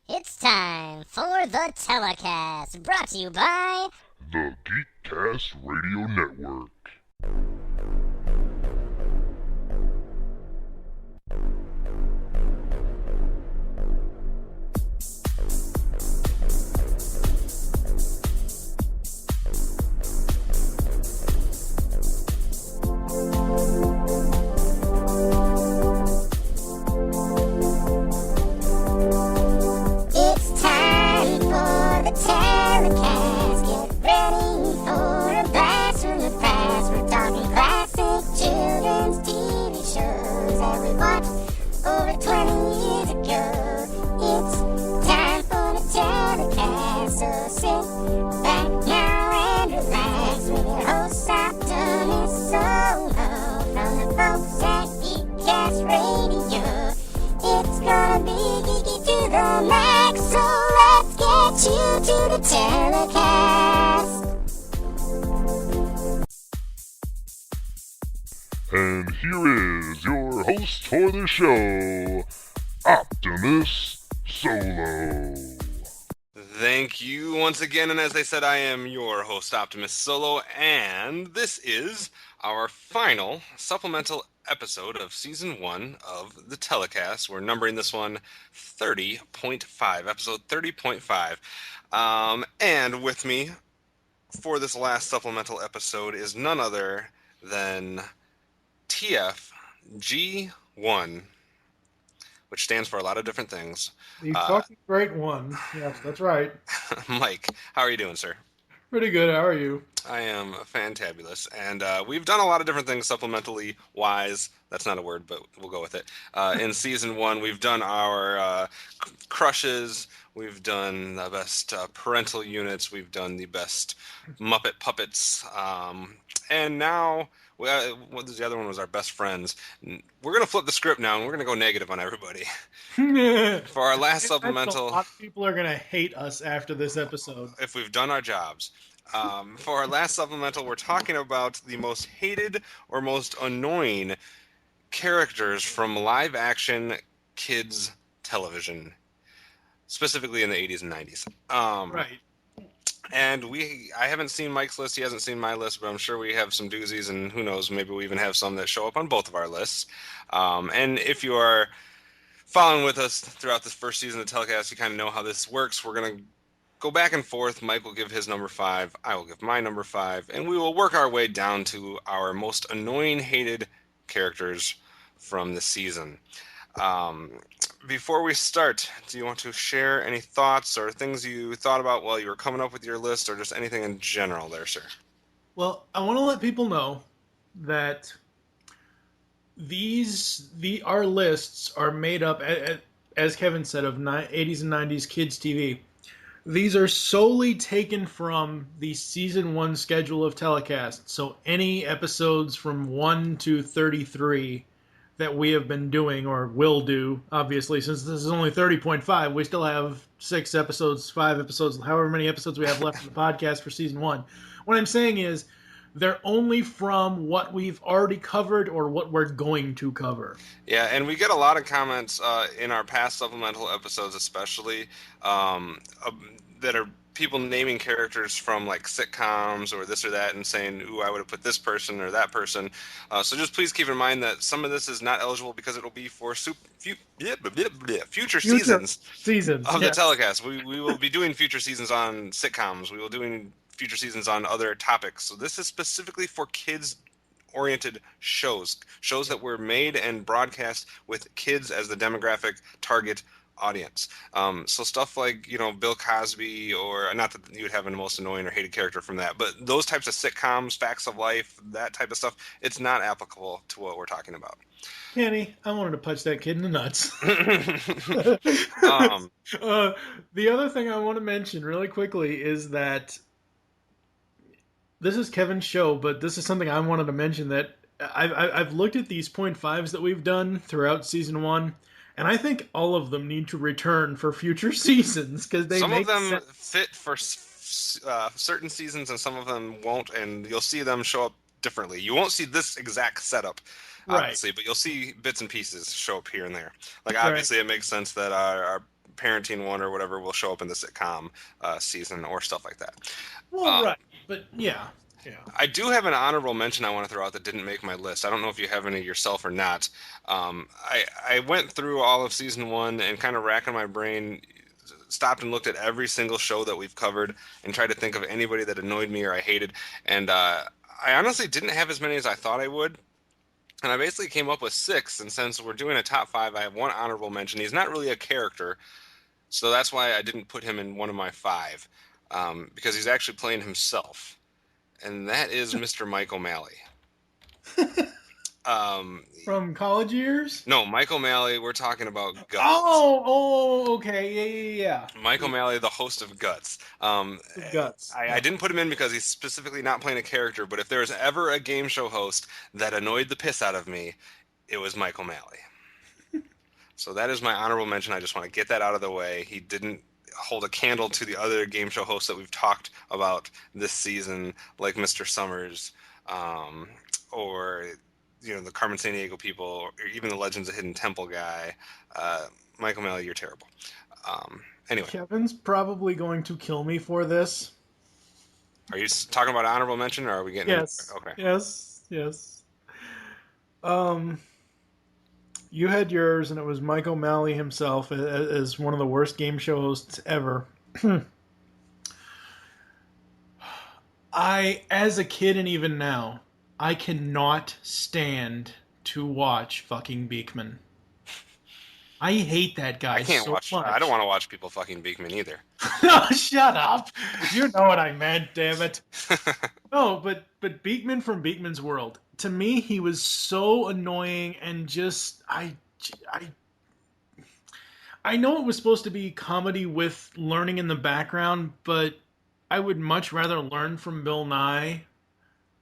It's time for the telecast, brought to you by The GeekCast Radio Network. It's time for the telecast. Get ready for a blast from the past. We're talking classic children's TV shows that we watched over 20 years ago. It's time for the telecast, so sit back now and relax with your host Optimus Solo from the folks at GeekCast Radio. It's gonna be geeky to the max, so let's get you to the telecast. And here is your host for the show, Optimus Solo. Thank you once again, and as I said, I am your host, Optimus Solo, and this is our final supplemental episode of Season 1 of the telecast. We're numbering this one 30.5, episode 30.5. And with me for this last supplemental episode is none other than TFG1, which stands for a lot of different things. The fucking great one. Yes, that's right. Mike, how are you doing, sir? Pretty good. How are you? I am fantabulous, and we've done a lot of different things supplementally wise. That's not a word, but we'll go with it. In Season 1, we've done our crushes, we've done the best parental units, we've done the best Muppet puppets, and now, what was the other one was our best friends. We're going to flip the script now, and we're going to go negative on everybody. For our last supplemental, A lot of people are going to hate us after this episode. if we've done our jobs. For our last supplemental, we're talking about the most hated or most annoying characters from live action kids television, specifically in the 80s and 90s. Right. And I haven't seen Mike's list, he hasn't seen my list, but I'm sure we have some doozies, and who knows, maybe we even have some that show up on both of our lists. And if you are following with us throughout this first season of the telecast, you kind of know how this works. We're going to go back and forth. Mike will give his number 5, I will give my number 5, and we will work our way down to our most annoying, hated characters from the season. Before we start, do you want to share any thoughts or things you thought about while you were coming up with your list, or just anything in general there, sir? Well, I want to let people know that our lists are made up, as Kevin said, of 80s and 90s kids TV. These are solely taken from the Season 1 schedule of telecast. So any episodes from 1 to 33 that we have been doing or will do, obviously, since this is only 30.5, we still have 6 episodes, 5 episodes, however many episodes we have left in the podcast for Season 1. What I'm saying is, they're only from what we've already covered or what we're going to cover. Yeah, and we get a lot of comments in our past supplemental episodes especially that are people naming characters from like sitcoms or this or that and saying, ooh, I would have put this person or that person. So just please keep in mind that some of this is not eligible because it'll be for future seasons of the telecast. We will be doing future seasons on sitcoms. We will be doing future seasons on other topics. So this is specifically for kids-oriented shows that were made and broadcast with kids as the demographic target audience. So stuff like, Bill Cosby, or not that you would have a most annoying or hated character from that, but those types of sitcoms, Facts of Life, that type of stuff, it's not applicable to what we're talking about. Kenny, I wanted to punch that kid in the nuts. The other thing I want to mention really quickly is that this is Kevin's show, but this is something I wanted to mention, that I've looked at these 0.5s that we've done throughout Season 1, and I think all of them need to return for future seasons, because they some make of them sense. fit for certain seasons and some of them won't, and you'll see them show up differently. You won't see this exact setup, obviously, but you'll see bits and pieces show up here and there. Like, obviously, it makes sense that our parenting one or whatever will show up in the sitcom season or stuff like that. Well, right, but yeah. I do have an honorable mention I want to throw out that didn't make my list. I don't know if you have any yourself or not. I went through all of season 1 and kind of racking my brain, stopped and looked at every single show that we've covered and tried to think of anybody that annoyed me or I hated. And I honestly didn't have as many as I thought I would. And I basically came up with 6. And since we're doing a top 5, I have one honorable mention. He's not really a character, so that's why I didn't put him in one of my 5, because he's actually playing himself. And that is Mr. Mike O'Malley. From college years? No, Mike O'Malley, we're talking about Guts. Oh, okay, yeah. Mike O'Malley, the host of Guts. Guts. I didn't put him in because he's specifically not playing a character, but if there was ever a game show host that annoyed the piss out of me, it was Mike O'Malley. So that is my honorable mention. I just want to get that out of the way. He didn't hold a candle to the other game show hosts that we've talked about this season, like Mr. Summers, or the Carmen Sandiego people, or even the Legends of Hidden Temple guy. Mike O'Malley, you're terrible. Anyway, Kevin's probably going to kill me for this. Are you talking about honorable mention, or are we getting? Yes. Okay. Yes. You had yours, and it was Mike O'Malley himself as one of the worst game show hosts ever. As a kid and even now, I cannot stand to watch fucking Beekman. I hate that guy. I can't so watch. much. I don't want to watch people fucking Beekman either. No, shut up. You know what I meant, damn it. No, but Beekman from Beekman's World. To me, he was so annoying and just I know it was supposed to be comedy with learning in the background, but I would much rather learn from Bill Nye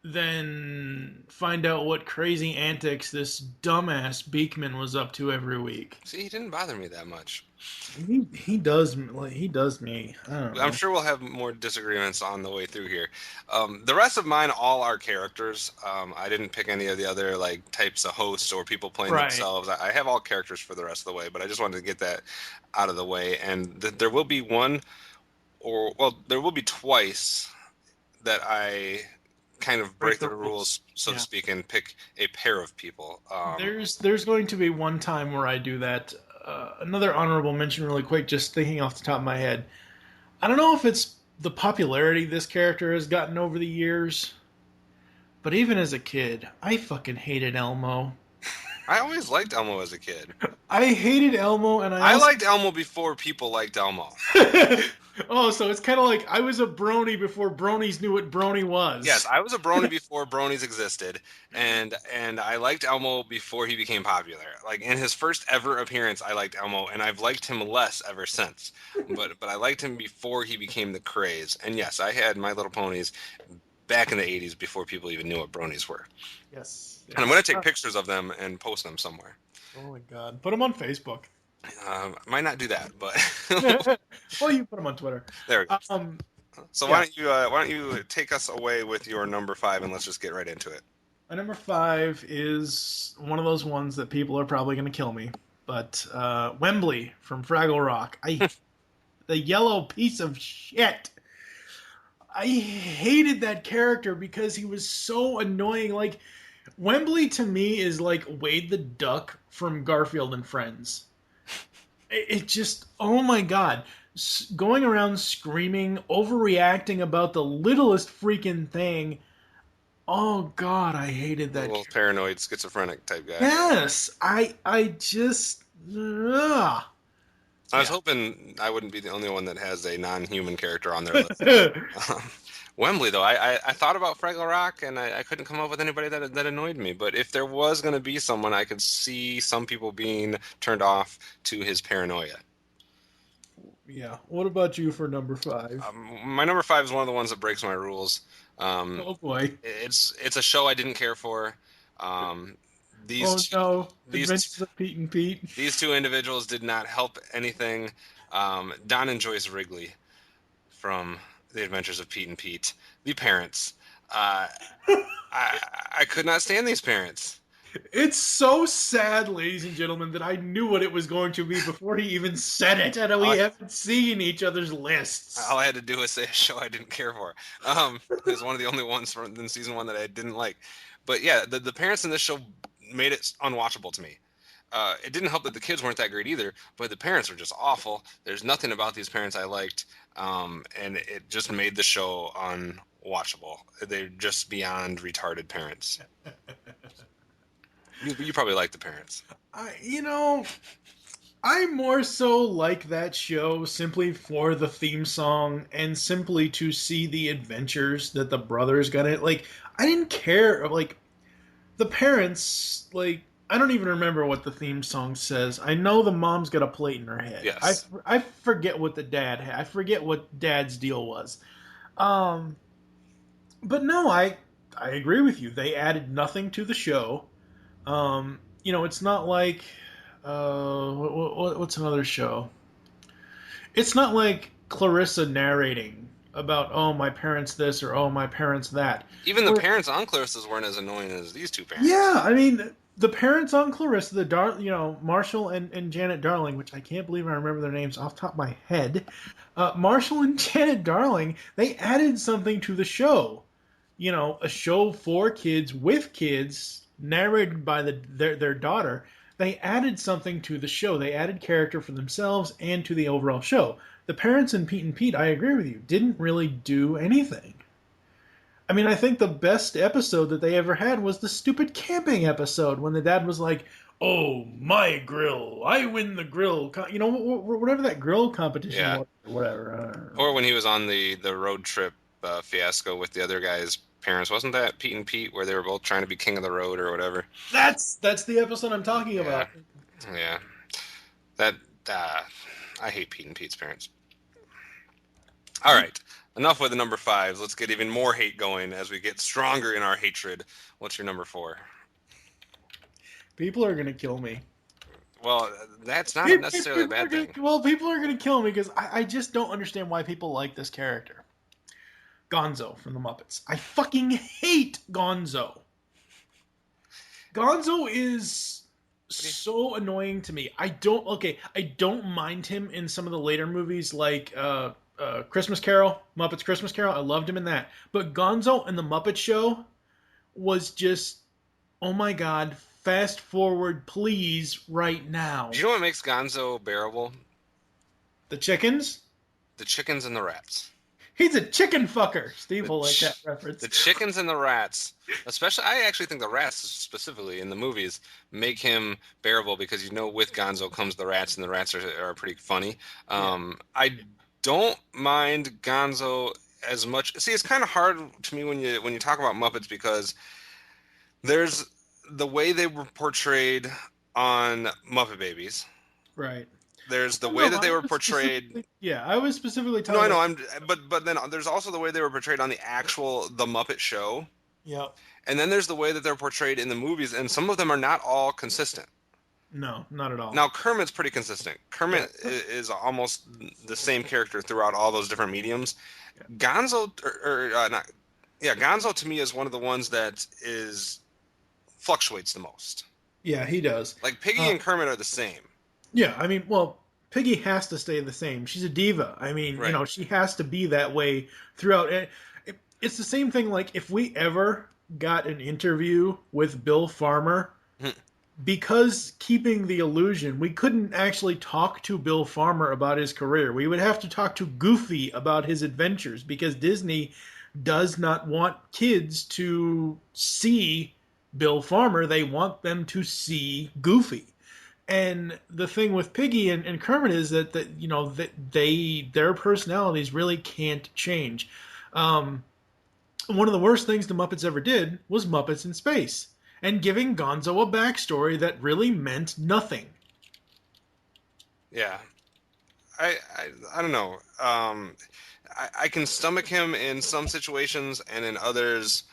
than find out what crazy antics this dumbass Beekman was up to every week. See, he didn't bother me that much. He does me. I don't know. I'm sure we'll have more disagreements on the way through here. The rest of mine all are characters. I didn't pick any of the other types of hosts or people playing themselves. I have all characters for the rest of the way, but I just wanted to get that out of the way. And there will be there will be twice that I kind of break the rules, so to speak, and pick a pair of people. There's going to be one time where I do that. Another honorable mention really quick, just thinking off the top of my head. I don't know if it's the popularity this character has gotten over the years, but even as a kid, I fucking hated Elmo. I always liked Elmo as a kid. I hated Elmo, and I liked Elmo before people liked Elmo. Oh, so it's kind of like I was a brony before bronies knew what brony was. Yes, I was a brony before bronies existed, and I liked Elmo before he became popular. In his first ever appearance, I liked Elmo, and I've liked him less ever since. But I liked him before he became the craze. And yes, I had My Little Ponies back in the 80s before people even knew what bronies were. Yes. And I'm going to take pictures of them and post them somewhere. Oh my God. Put them on Facebook. Might not do that, but well, you put them on Twitter. There we go. So why don't you take us away with your number 5 and let's just get right into it. My number 5 is one of those ones that people are probably going to kill me, but Wembley from Fraggle Rock. The yellow piece of shit. I hated that character because he was so annoying. Wembley to me is like Wade the Duck from Garfield and Friends. It just, oh my God. Going around screaming, overreacting about the littlest freaking thing. Oh God, I hated that. A little paranoid, schizophrenic type guy. Yes, I just. I was hoping I wouldn't be the only one that has a non-human character on their list. Wembley, though, I thought about Fraggle Rock, and I couldn't come up with anybody that annoyed me. But if there was going to be someone, I could see some people being turned off to his paranoia. Yeah. What about you for number 5? My number 5 is one of the ones that breaks my rules. Oh boy. It's a show I didn't care for. Adventures of Pete and Pete. These two individuals did not help anything. Don and Joyce Wrigley from The Adventures of Pete and Pete. The parents. I could not stand these parents. It's so sad, ladies and gentlemen, that I knew what it was going to be before he even said it, and we haven't seen each other's lists. All I had to do was say a show I didn't care for. It was one of the only ones from season 1 that I didn't like. But yeah, the parents in this show made it unwatchable to me. It didn't help that the kids weren't that great either, but the parents were just awful. There's nothing about these parents I liked, and it just made the show unwatchable. They're just beyond retarded parents. You probably like the parents. I more so like that show simply for the theme song and simply to see the adventures that the brothers got in. Like, I didn't care. Like, the parents, like, I don't even remember what the theme song says. I know the mom's got a plate in her head. Yes. I forget what the dad had. I forget what dad's deal was. But no, I agree with you. They added nothing to the show. It's not like what's another show? It's not like Clarissa narrating about, oh, my parents this or oh, my parents that. Even the parents on Clarissa's weren't as annoying as these two parents. Yeah, I mean, the parents on Clarissa, Marshall and Janet Darling, which I can't believe I remember their names off the top of my head. Marshall and Janet Darling, they added something to the show. A show for kids with kids, narrated by their daughter. They added something to the show. They added character for themselves and to the overall show. The parents in Pete and Pete, I agree with you, didn't really do anything. I mean, I think the best episode that they ever had was the stupid camping episode when the dad was like, oh, my grill, I win the grill. Whatever that grill competition was, or whatever. Or when he was on the road trip fiasco with the other guy's parents. Wasn't that Pete and Pete where they were both trying to be king of the road or whatever? That's the episode I'm talking about. Yeah. That I hate Pete and Pete's parents. All right. Enough with the number 5s. Let's get even more hate going as we get stronger in our hatred. What's your number 4? People are going to kill me. Well, that's not necessarily a bad thing. Well, people are going to kill me because I just don't understand why people like this character. Gonzo from the Muppets. I fucking hate Gonzo. Gonzo is so annoying to me. I don't mind him in some of the later movies like Christmas Carol, Muppets Christmas Carol. I loved him in that. But Gonzo and the Muppet Show was just, oh my god, fast forward please right now. Do you know what makes Gonzo bearable? The chickens? The chickens and the rats. He's a chicken fucker. Steve will like that reference. The chickens and the rats, especially, I actually think the rats specifically in the movies make him bearable because with Gonzo comes the rats, and the rats are pretty funny. I don't mind Gonzo as much. See, it's kind of hard to me when you talk about Muppets because there's the way they were portrayed on Muppet Babies. Right. There's the way that they were portrayed. Yeah, I was specifically talking. No, I know. But then there's also the way they were portrayed on the Muppet Show. Yeah. And then there's the way that they're portrayed in the movies, and some of them are not all consistent. No, not at all. Now Kermit's pretty consistent. Kermit is almost the same character throughout all those different mediums. Yeah. Gonzo, Gonzo to me is one of the ones that fluctuates the most. Yeah, he does. Like Piggy and Kermit are the same. Yeah, I mean, well, Piggy has to stay the same. She's a diva. I mean, right. She has to be that way throughout. It's the same thing, like, if we ever got an interview with Bill Farmer, because keeping the illusion, we couldn't actually talk to Bill Farmer about his career. We would have to talk to Goofy about his adventures, because Disney does not want kids to see Bill Farmer. They want them to see Goofy. And the thing with Piggy and Kermit is that their personalities really can't change. One of the worst things the Muppets ever did was Muppets in Space, and giving Gonzo a backstory that really meant nothing. Yeah, I don't know. I can stomach him in some situations, and in others,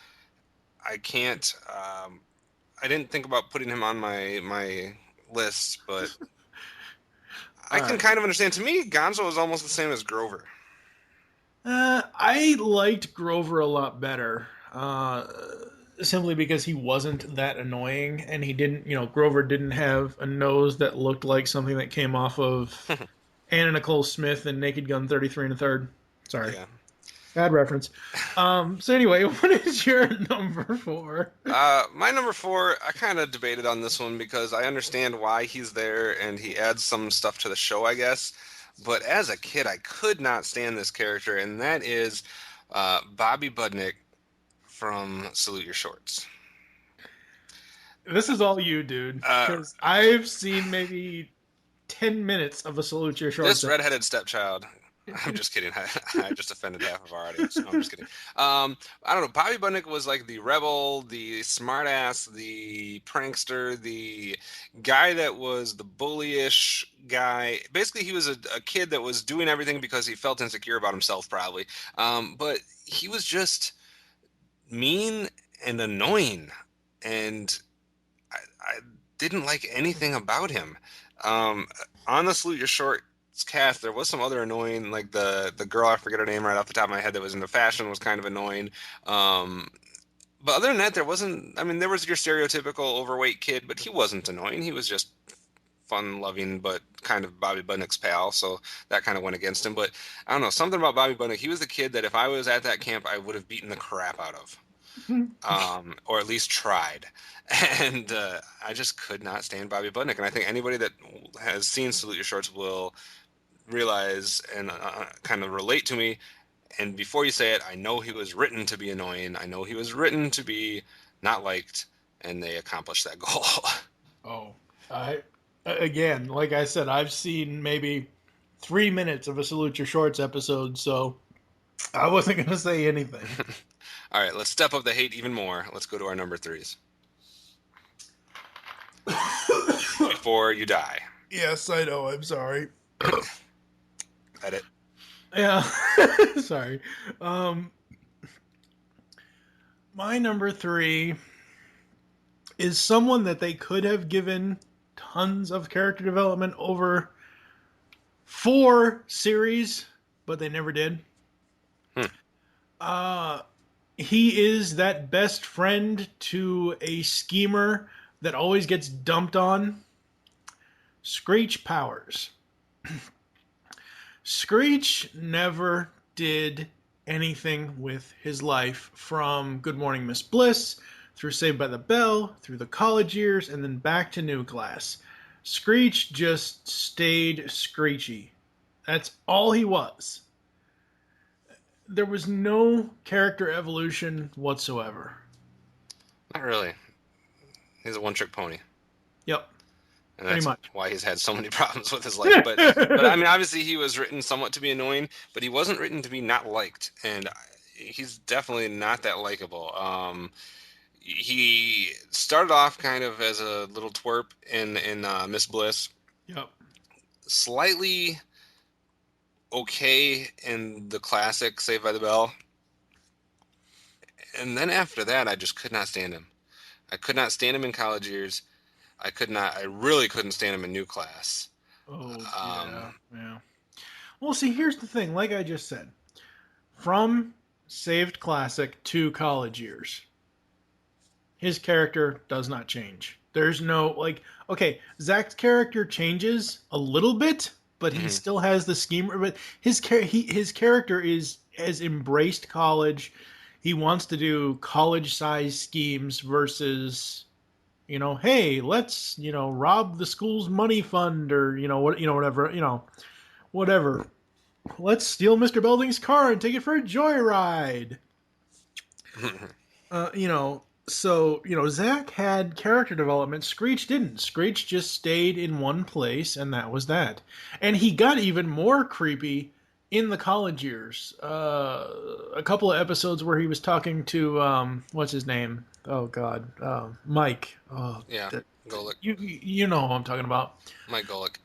I can't. I didn't think about putting him on my list, but I can kind of understand. To me, Gonzo is almost the same as Grover. I liked Grover a lot better. simply because he wasn't that annoying, and he didn't, Grover didn't have a nose that looked like something that came off of Anna Nicole Smith and Naked Gun 33 and a third. Sorry. Yeah. Bad reference. So anyway, what is your number 4? My number 4, I kind of debated on this one because I understand why he's there and he adds some stuff to the show, I guess. But as a kid, I could not stand this character, and that is Bobby Budnick from Salute Your Shorts. This is all you, dude. Because I've seen maybe 10 minutes of a Salute Your Shorts. This redheaded stepchild. I'm just kidding. I just offended half of our audience. No, I'm just kidding. I don't know. Bobby Budnick was like the rebel, the smartass, the prankster, the guy that was the bullyish guy. Basically, he was a kid that was doing everything because he felt insecure about himself, probably. But he was just mean and annoying, and I didn't like anything about him. On the Salute Your Shorts cast, there was some other annoying, like the girl, I forget her name right off the top of my head, that was into fashion, was kind of annoying. But other than that, there wasn't. I mean, there was your stereotypical overweight kid, but he wasn't annoying. He was just fun-loving, but kind of Bobby Budnick's pal, so that kind of went against him. But I don't know, something about Bobby Budnick. He was the kid that if I was at that camp, I would have beaten the crap out of, or at least tried. And I just could not stand Bobby Budnick. And I think anybody that has seen Salute Your Shorts will realize and kind of relate to me. And before you say it, I know he was written to be annoying. I know he was written to be not liked, and they accomplished that goal. Again, like I said, I've seen maybe 3 minutes of a Salute Your Shorts episode, so I wasn't going to say anything. All right, let's step up the hate even more. Let's go to our number 3s. Before you die. Yes, I know. I'm sorry. Edit. Yeah. Sorry. My number 3 is someone that they could have given tons of character development over 4 series, but they never did. He is that best friend to a schemer that always gets dumped on. Screech Powers. Screech never did anything with his life, from Good Morning Miss Bliss, through Saved by the Bell, through the college years, and then back to New Class. Screech just stayed Screechy. That's all he was. There was no character evolution whatsoever. Not really. He's a one-trick pony. Yep. And that's pretty much why he's had so many problems with his life. But I mean, obviously he was written somewhat to be annoying, but he wasn't written to be not liked. And he's definitely not that likable. He started off kind of as a little twerp in Miss Bliss. Yep. Slightly okay in the classic Saved by the Bell. And then after that, I just could not stand him. I could not stand him in college years. I really couldn't stand him in New Class. Yeah. Well, see, here's the thing. Like I just said, from Saved Classic to college years, his character does not change. There's no, okay, Zach's character changes a little bit, but he still has the schemer. But his character has embraced college. He wants to do college-sized schemes versus, hey, let's, rob the school's money fund, or, whatever. Let's steal Mr. Belding's car and take it for a joyride. So, Zach had character development. Screech didn't. Screech just stayed in one place, and that was that. And he got even more creepy in the college years. A couple of episodes where he was talking to, what's his name? Oh, God. Mike. Oh, yeah, Golick. You know who I'm talking about. Mike Golick.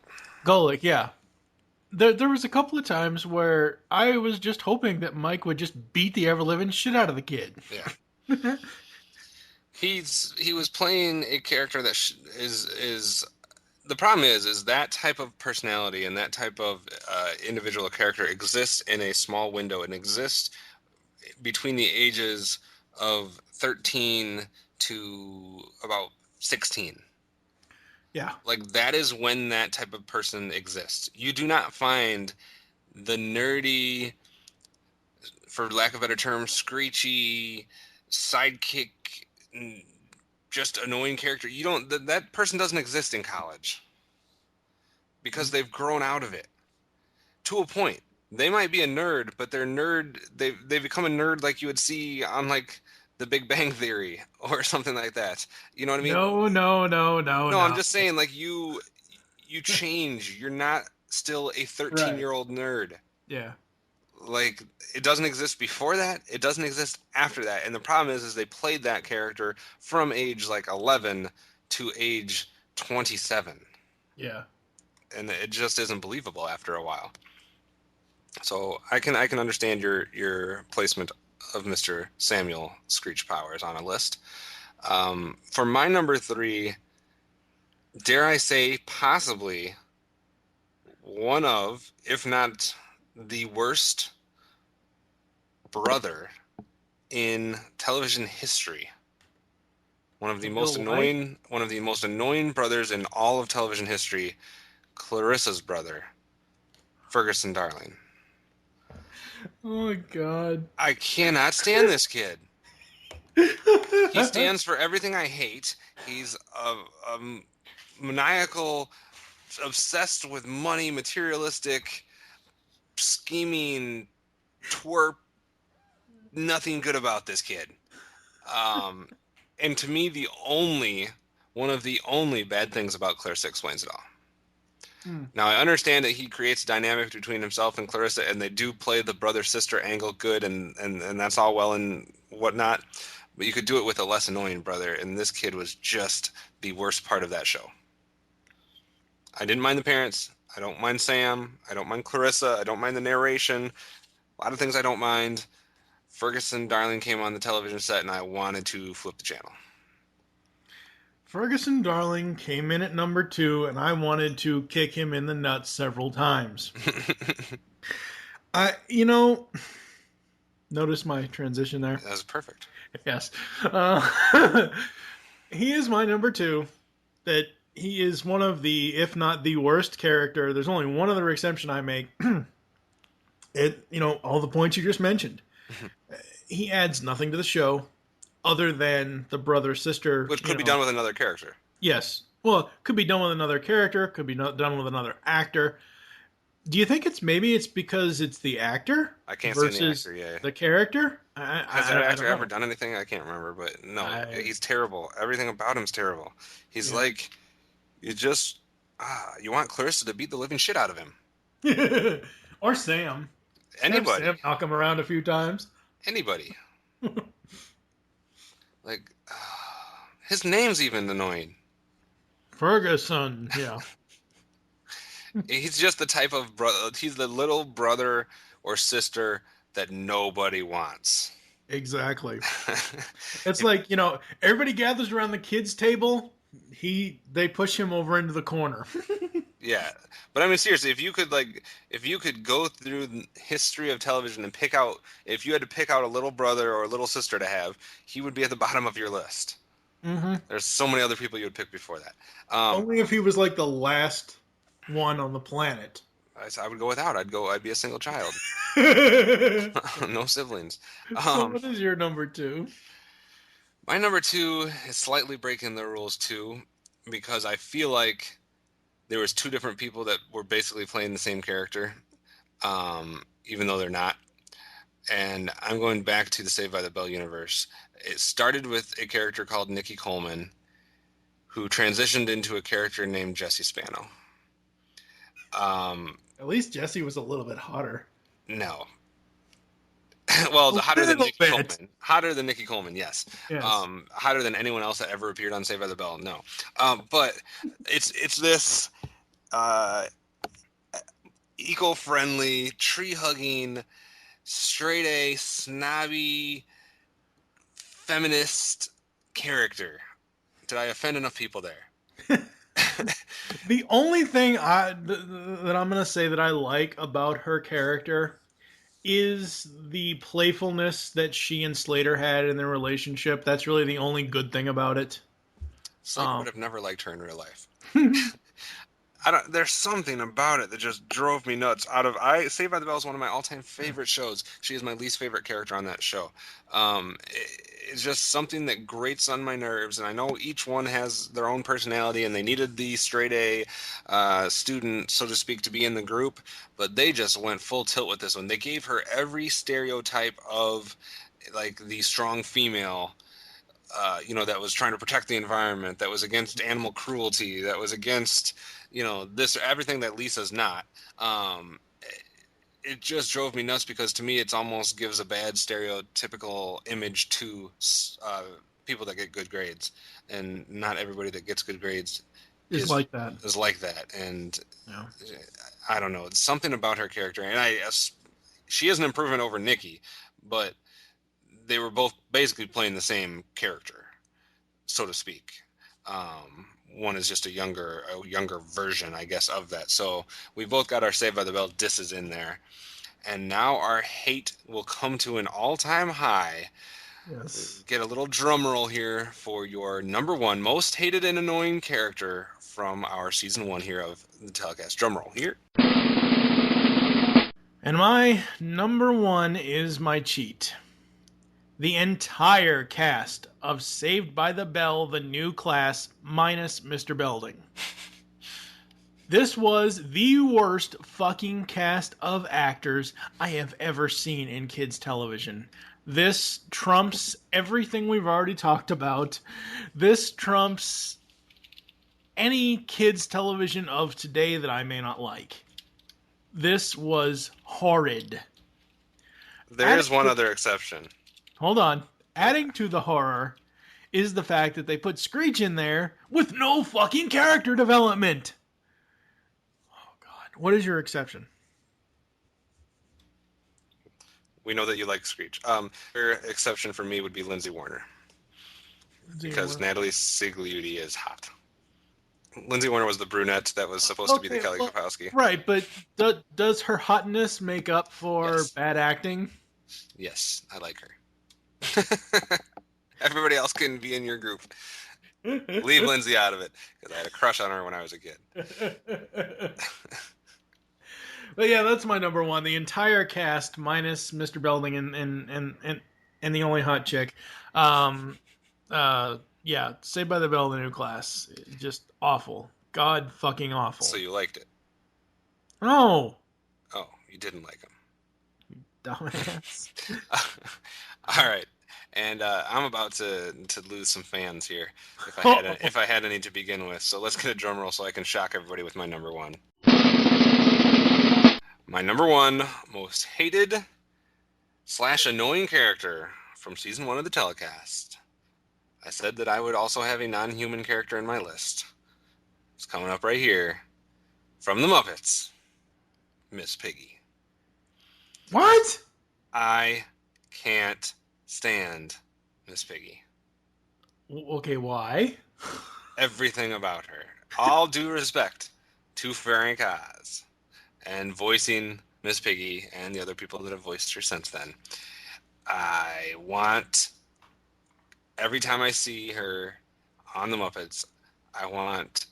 Golick, yeah. There was a couple of times where I was just hoping that Mike would just beat the ever-living shit out of the kid. Yeah. He was playing a character that is the problem is that type of personality and that type of individual character exists in a small window and exists between the ages of 13 to about 16. Yeah. Like, that is when that type of person exists. You do not find the nerdy, for lack of a better term, screechy, sidekick, just annoying character. You don't. That person doesn't exist in college because they've grown out of it to a point. They might be a nerd, but they're nerd. They become a nerd like you would see on like The Big Bang Theory or something like that. You know what I mean? No. No, I'm just saying, like, you change. You're not still a 13-year-old nerd. Yeah. Like, it doesn't exist before that. It doesn't exist after that. And the problem is they played that character from age like 11 to age 27. Yeah. And it just isn't believable after a while. So I can understand your placement of Mr. Samuel Screech Powers on a list. For my number 3, dare I say, possibly one of, if not the worst brother in television history. One of the most annoying brothers in all of television history, Clarissa's brother, Ferguson Darling. Oh my God. I cannot stand this kid. He stands for everything I hate. He's a maniacal, obsessed with money, materialistic, scheming twerp. Nothing good about this kid. And to me, one of the only bad things about Clarissa explains it all. Now, I understand that he creates a dynamic between himself and Clarissa, and they do play the brother-sister angle good, and that's all well and whatnot, but you could do it with a less annoying brother, and this kid was just the worst part of that show. I didn't mind the parents. I don't mind Sam. I don't mind Clarissa. I don't mind the narration. A lot of things I don't mind. Ferguson Darling came on the television set, and I wanted to flip the channel. Ferguson Darling came in at number 2, and I wanted to kick him in the nuts several times. Notice my transition there? That was perfect. Yes. He is my number 2. That he is one of the, if not the worst character. There's only one other exception I make. All the points you just mentioned. He adds nothing to the show other than the brother-sister. Which could be done with another character. Yes. Well, could be done with another character. Could be done with another actor. Do you think it's because it's the actor? I can't stand the actor, yeah. The character? Has that actor ever done anything? I can't remember, but no, he's terrible. Everything about him's terrible. He's like, you want Clarissa to beat the living shit out of him. Or Sam. Anybody. Sam knock him around a few times. Anybody. Like, his name's even annoying. Ferguson, yeah. He's just the type of brother. He's the little brother or sister that nobody wants. Exactly. It's like, everybody gathers around the kids' table. They push him over into the corner. Yeah. But I mean, seriously, if you could go through the history of television and if you had to pick out a little brother or a little sister to have, he would be at the bottom of your list. Mm-hmm. There's so many other people you would pick before that. Only if he was like the last one on the planet. I would go without. I'd be a single child. No siblings. So what is your number 2? My number 2 is slightly breaking the rules too, because I feel like there was 2 different people that were basically playing the same character, even though they're not. And I'm going back to the Saved by the Bell universe. It started with a character called Nikki Coleman, who transitioned into a character named Jesse Spano. At least Jesse was a little bit hotter. No. Well, hotter than Nikki Coleman. Hotter than Nikki Coleman, yes. Hotter than anyone else that ever appeared on Saved by the Bell, no. But it's this eco-friendly, tree-hugging, straight-A, snobby, feminist character. Did I offend enough people there? The only thing that I'm going to say that I like about her character is the playfulness that she and Slater had in their relationship. That's really the only good thing about it. Slater would have never liked her in real life. There's something about it that just drove me nuts. Saved by the Bell is one of my all-time favorite shows. She is my least favorite character on that show. It's just something that grates on my nerves, and I know each one has their own personality, and they needed the straight A student, so to speak, to be in the group, but they just went full tilt with this one. They gave her every stereotype of like the strong female. That was trying to protect the environment, that was against animal cruelty, that was against, this, everything that Lisa's not. It just drove me nuts because to me, it almost gives a bad stereotypical image to people that get good grades, and not everybody that gets good grades is like that. Is like that, and Yeah. I don't know. It's something about her character, and she is an improvement over Nikki, but they were both basically playing the same character, so to speak. One is just a younger version, I guess, of that. So we both got our Saved by the Bell disses in there. And now our hate will come to an all-time high. Yes. Get a little drum roll here for your number one most hated and annoying character from our season 1 here of the telecast. Drum roll here. And my number 1 is my cheat. The entire cast of Saved by the Bell, the new class, minus Mr. Belding. This was the worst fucking cast of actors I have ever seen in kids' television. This trumps everything we've already talked about. This trumps any kids' television of today that I may not like. This was horrid. There is one other exception. Hold on. Adding to the horror is the fact that they put Screech in there with no fucking character development. Oh, God. What is your exception? We know that you like Screech. Your exception for me would be Lindsay Warner. Because Natalie Sigliuti is hot. Lindsay Warner was the brunette that was supposed to be the Kelly Kapowski. Right, but does her hotness make up for bad acting? Yes, I like her. Everybody else can be in your group. Leave Lindsay out of it, because I had a crush on her when I was a kid. But yeah, that's my number 1. The entire cast, minus Mr. Belding and the only hot chick. Yeah, Saved by the Bell, the new class. Just awful. God fucking awful. So you liked it? No. Oh, you didn't like him. Dumbass. All right. And I'm about to lose some fans here if I had any to begin with. So let's get a drum roll so I can shock everybody with my number 1. My number 1 most hated / annoying character from season 1 of the telecast. I said that I would also have a non-human character in my list. It's coming up right here. From the Muppets, Miss Piggy. What? I can't stand Miss Piggy. Okay, why? Everything about her. All due respect to Frank Oz and voicing Miss Piggy and the other people that have voiced her since then. I want, every time I see her on the Muppets, I want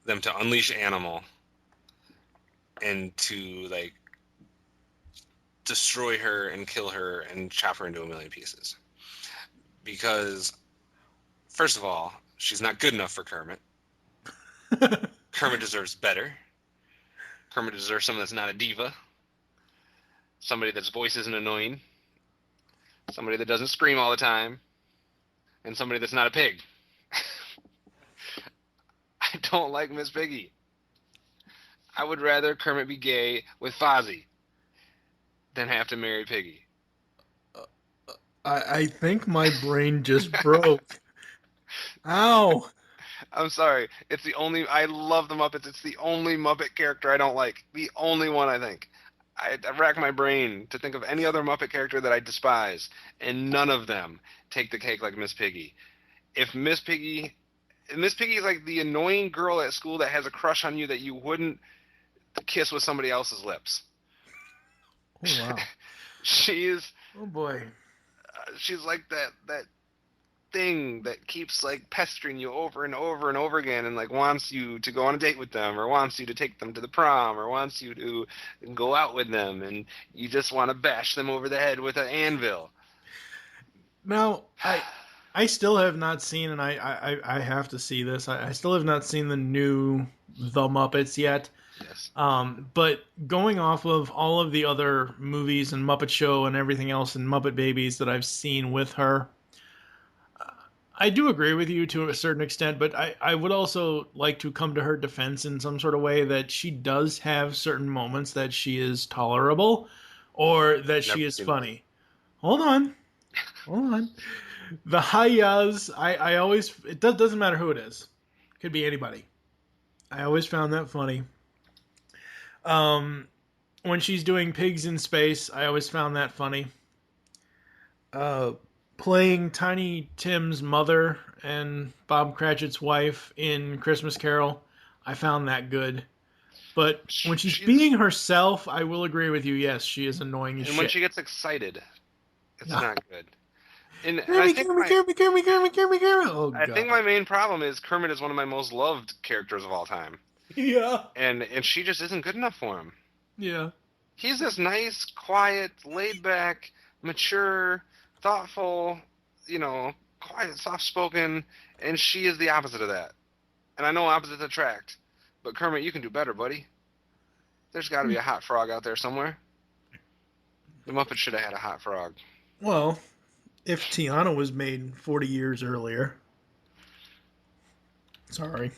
them to unleash Animal and to, like, destroy her and kill her and chop her into a million pieces. Because, first of all, she's not good enough for Kermit. Kermit deserves better. Kermit deserves someone that's not a diva. Somebody that's voice isn't annoying. Somebody that doesn't scream all the time. And somebody that's not a pig. I don't like Miss Piggy. I would rather Kermit be gay with Fozzie than have to marry Piggy. I think my brain just broke. Ow. I'm sorry. It's the only... I love the Muppets. It's the only Muppet character I don't like. The only one, I think. I rack my brain to think of any other Muppet character that I despise, and none of them take the cake like Miss Piggy. If Miss Piggy... Miss Piggy is like the annoying girl at school that has a crush on you that you wouldn't kiss with somebody else's lips. Oh, wow. She's Oh boy. she's like that thing that keeps like pestering you over and over and over again, and like wants you to go on a date with them, or wants you to take them to the prom, or wants you to go out with them, and you just want to bash them over the head with an anvil. Now, I still have not seen, and I have to see this. I still have not seen the new The Muppets yet. Yes. But going off of all of the other movies and Muppet Show and everything else and Muppet Babies that I've seen with her, I do agree with you to a certain extent, but I would also like to come to her defense in some sort of way that she does have certain moments that she is tolerable or that she is funny. Hold on. The hi-yas, I always, doesn't matter who it is. Could be anybody. I always found that funny. When she's doing Pigs in Space, I always found that funny. Playing Tiny Tim's mother and Bob Cratchit's wife in Christmas Carol, I found that good. But when she's being herself, I will agree with you. Yes, she is annoying as shit. And when she gets excited, it's not good. And I think my main problem is Kermit is one of my most loved characters of all time. Yeah. And she just isn't good enough for him. Yeah. He's this nice, quiet, laid-back, mature, thoughtful, quiet, soft-spoken, and she is the opposite of that. And I know opposites attract, but Kermit, you can do better, buddy. There's got to be a hot frog out there somewhere. The Muppets should have had a hot frog. Well, if Tiana was made 40 years earlier. Sorry.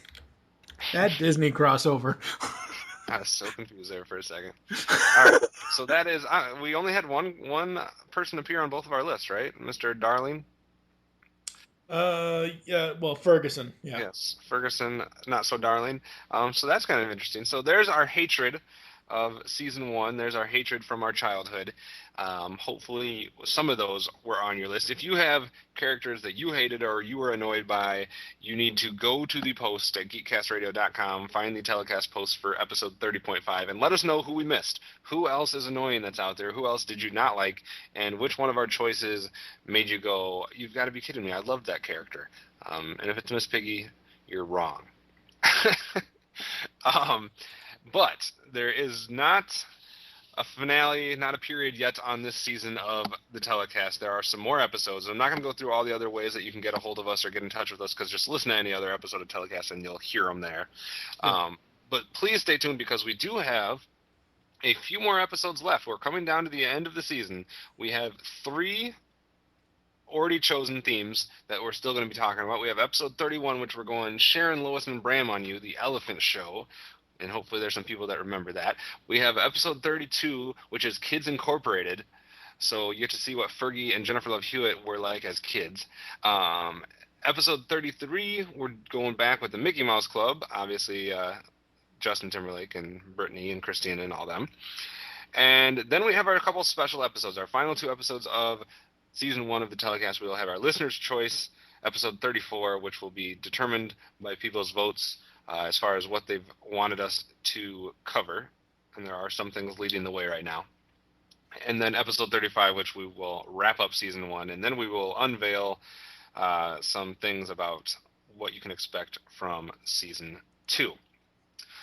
That Disney crossover. I was so confused there for a second. All right, so that is we only had one person appear on both of our lists, right? Mr. Darling? Yeah, well, Ferguson. Yeah. Yes, Ferguson, not so darling. So that's kind of interesting. So there's our hatred of season 1. There's our hatred from our childhood. Hopefully some of those were on your list. If you have characters that you hated or you were annoyed by, you need to go to the post at geekcastradio.com, find the telecast post for episode 30.5, and let us know who we missed. Who else is annoying that's out there? Who else did you not like? And which one of our choices made you go, you've got to be kidding me, I loved that character. And if it's Miss Piggy, you're wrong. But there is not a finale, not a period yet on this season of the telecast. There are some more episodes. I'm not going to go through all the other ways that you can get a hold of us or get in touch with us, because just listen to any other episode of telecast and you'll hear them there. Yeah. But please stay tuned, because we do have a few more episodes left. We're coming down to the end of the season. We have 3 already chosen themes that we're still going to be talking about. We have episode 31, which we're going Sharon, Lois, and Bram on you, the Elephant Show. And hopefully there's some people that remember that. We have episode 32, which is Kids Incorporated. So you get to see what Fergie and Jennifer Love Hewitt were like as kids. Episode 33, we're going back with the Mickey Mouse Club. Obviously, Justin Timberlake and Brittany and Christina and all them. And then we have our couple special episodes. Our final 2 episodes of season 1 of the telecast. We will have our listener's choice, episode 34, which will be determined by people's votes as far as what they've wanted us to cover. And there are some things leading the way right now. And then episode 35, which we will wrap up season 1. And then we will unveil some things about what you can expect from season 2.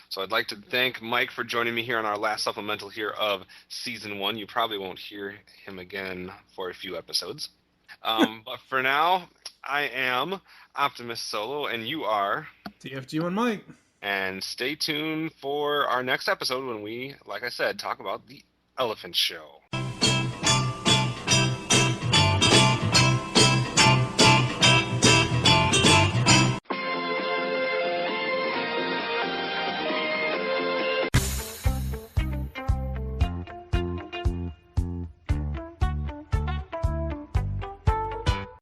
So I'd like to thank Mike for joining me here on our last supplemental here of season 1. You probably won't hear him again for a few episodes. But for now, I am Optimus Solo, and you are TFG1Mike. And stay tuned for our next episode when we, like I said, talk about the Elephant Show.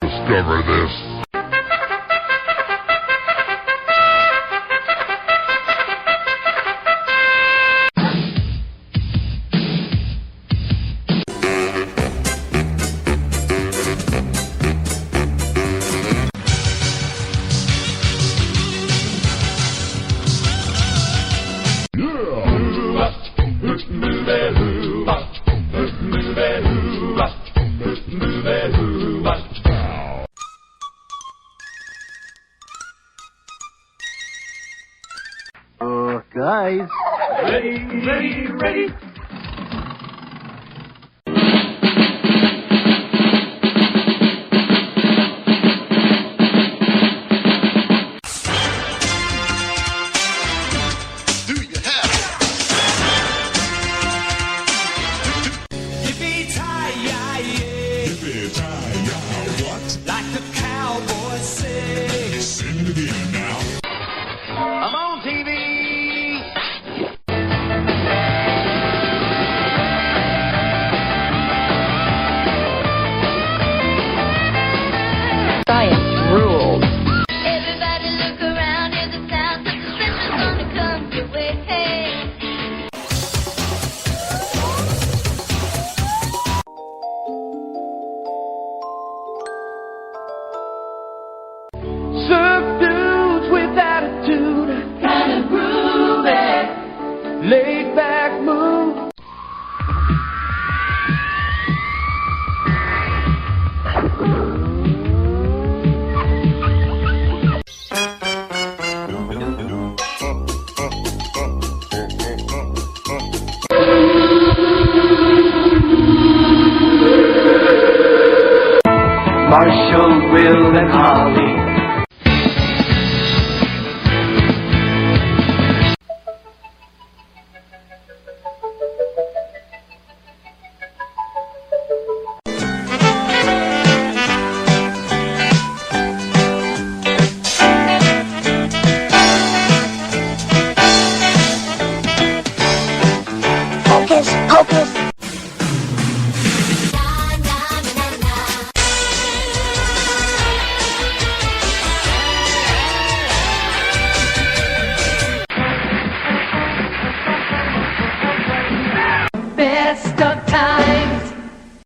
Discover this. Yeah. ready. I'm on TV. Science rules. Everybody look around, hear the sound, something special's gonna come your way. Surf dudes with attitude, Kinda groovy. laid back move. Marshall, Will, and Holly